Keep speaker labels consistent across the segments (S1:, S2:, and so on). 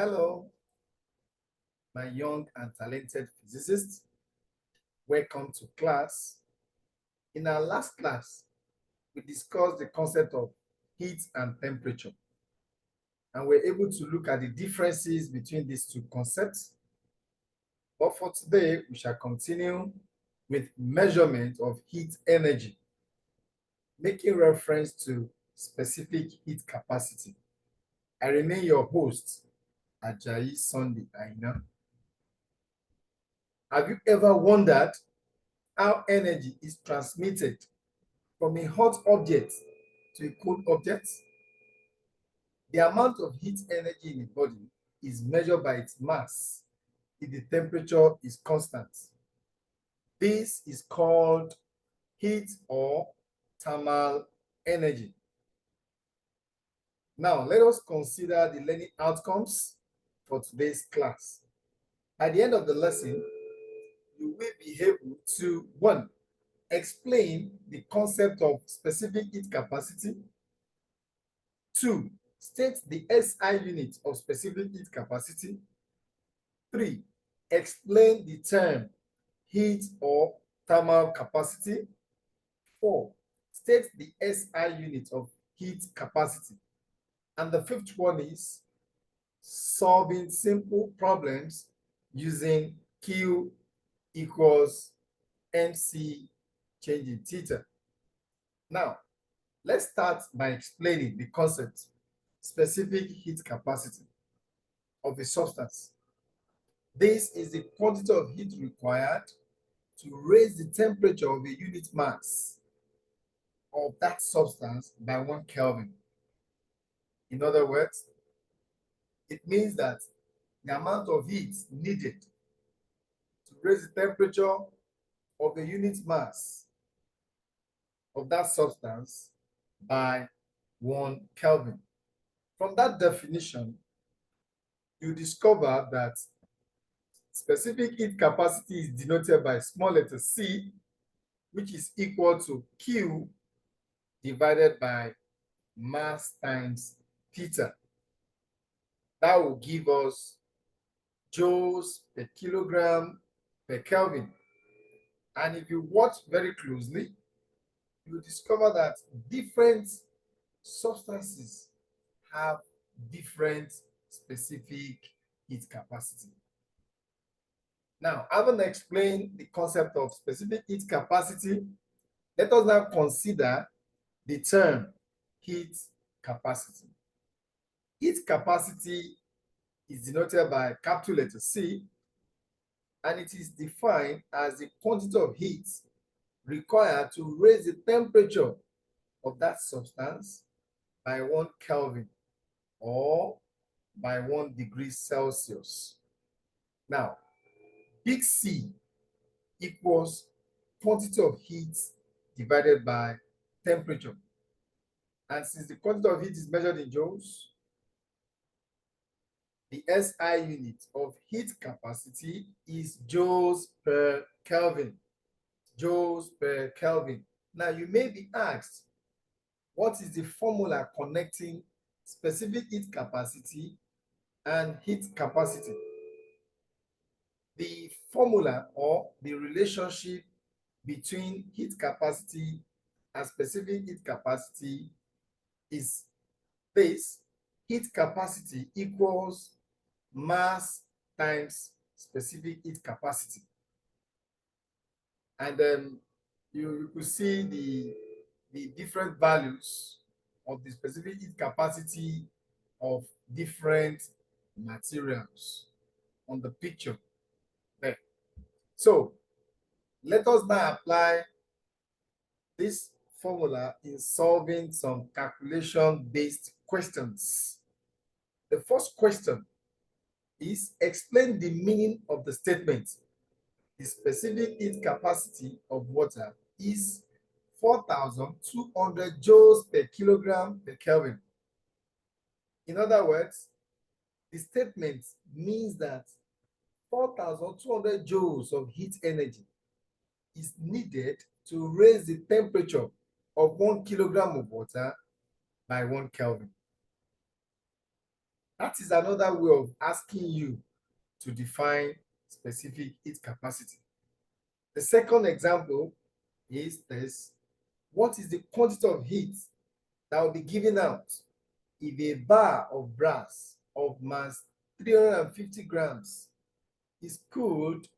S1: Hello, my young and talented physicists. Welcome to class. In our last class, we discussed the concept of heat and temperature, and we're able to look at the differences between these two concepts. But for today, we shall continue with measurement of heat energy, making reference to specific heat capacity. I remain your host, Ajayi Sunday Aina. Have you ever wondered how energy is transmitted from a hot object to a cold object? The amount of heat energy in a body is measured by its mass if the temperature is constant. This is called heat or thermal energy. Now, let us consider the learning outcomes for today's class. At the end of the lesson, you will be able to, one, explain the concept of specific heat capacity. Two, state the SI unit of specific heat capacity. Three, explain the term heat or thermal capacity. Four, state the SI unit of heat capacity. And the fifth one is solving simple problems using Q equals MC changing theta. Now, let's start by explaining the concept specific heat capacity of a substance. This is the quantity of heat required to raise the temperature of a unit mass of that substance by 1 Kelvin. In other words, it means that the amount of heat needed to raise the temperature of a unit mass of that substance by 1 Kelvin. From that definition, you discover that specific heat capacity is denoted by small letter c, which is equal to Q divided by mass times theta. That will give us joules per kilogram per Kelvin. And if you watch very closely, you discover that different substances have different specific heat capacity. Now, having explained the concept of specific heat capacity, let us now consider the term heat capacity. Heat capacity is denoted by capital letter C, and it is defined as the quantity of heat required to raise the temperature of that substance by 1 Kelvin or by 1 degree Celsius. Now, big C equals quantity of heat divided by temperature. And since the quantity of heat is measured in joules, the SI unit of heat capacity is joules per Kelvin. Joules per Kelvin. Now, you may be asked, what is the formula connecting specific heat capacity and heat capacity? The formula or the relationship between heat capacity and specific heat capacity is this: heat capacity equals mass times specific heat capacity. And you could see the different values of the specific heat capacity of different materials on the picture there. So let us now apply this formula in solving some calculation-based questions. The first question is, explain the meaning of the statement. The specific heat capacity of water is 4,200 joules per kilogram per Kelvin. In other words, the statement means that 4,200 joules of heat energy is needed to raise the temperature of 1 kilogram of water by 1 Kelvin. That is another way of asking you to define specific heat capacity. The second example is this: what is the quantity of heat that will be given out if a bar of brass of mass 350 grams is cooled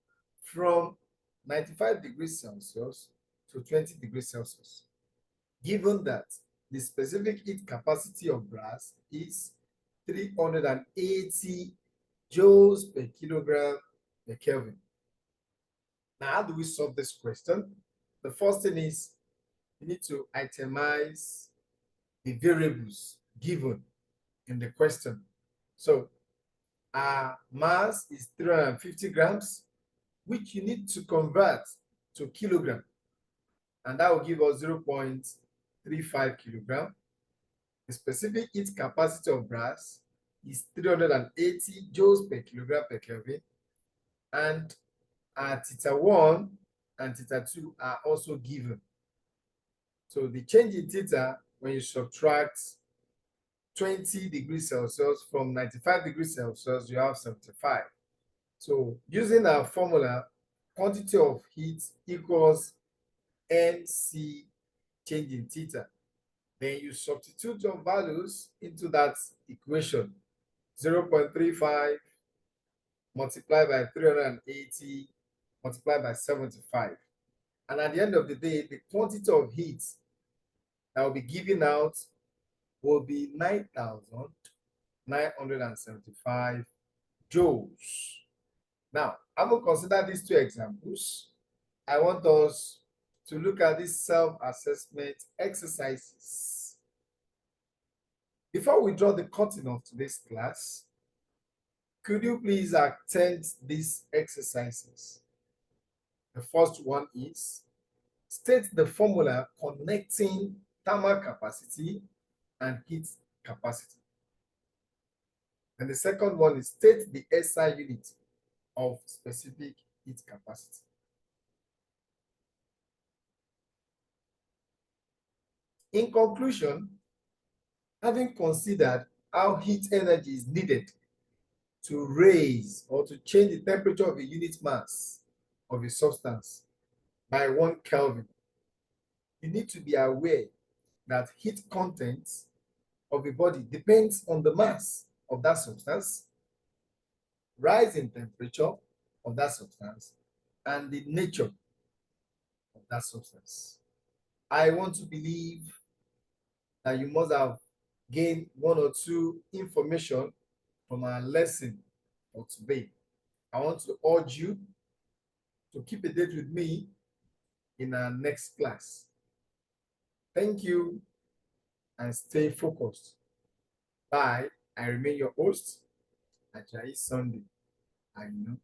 S1: from 95 degrees Celsius to 20 degrees Celsius, given that the specific heat capacity of brass is 380 joules per kilogram per Kelvin. Now, how do we solve this question? The first thing is you need to itemize the variables given in the question. So our mass is 350 grams, which you need to convert to kilogram, and that will give us 0.35 kilogram. The specific heat capacity of brass is 380 joules per kilogram per Kelvin, and our theta 1 and theta 2 are also given. So the change in theta, when you subtract 20 degrees Celsius from 95 degrees Celsius, you have 75. So using our formula, quantity of heat equals mc change in theta. Then you substitute your values into that equation. 0.35 multiplied by 380 multiplied by 75. And at the end of the day, the quantity of heat that will be given out will be 9,975 joules. Now, having considered these two examples, I want us to look at these self-assessment exercises. Before we draw the curtain of today's class, could you please attend these exercises? The first one is state the formula connecting thermal capacity and heat capacity. And the second one is state the SI unit of specific heat capacity. In conclusion, having considered how heat energy is needed to raise or to change the temperature of a unit mass of a substance by 1 Kelvin, you need to be aware that heat content of a body depends on the mass of that substance, rise in temperature of that substance, and the nature of that substance. I want to believe that you must have gained one or two information from our lesson for today. I want to urge you to keep a date with me in our next class. Thank you and stay focused. Bye. I remain your host, Ajayi Sunday. I know.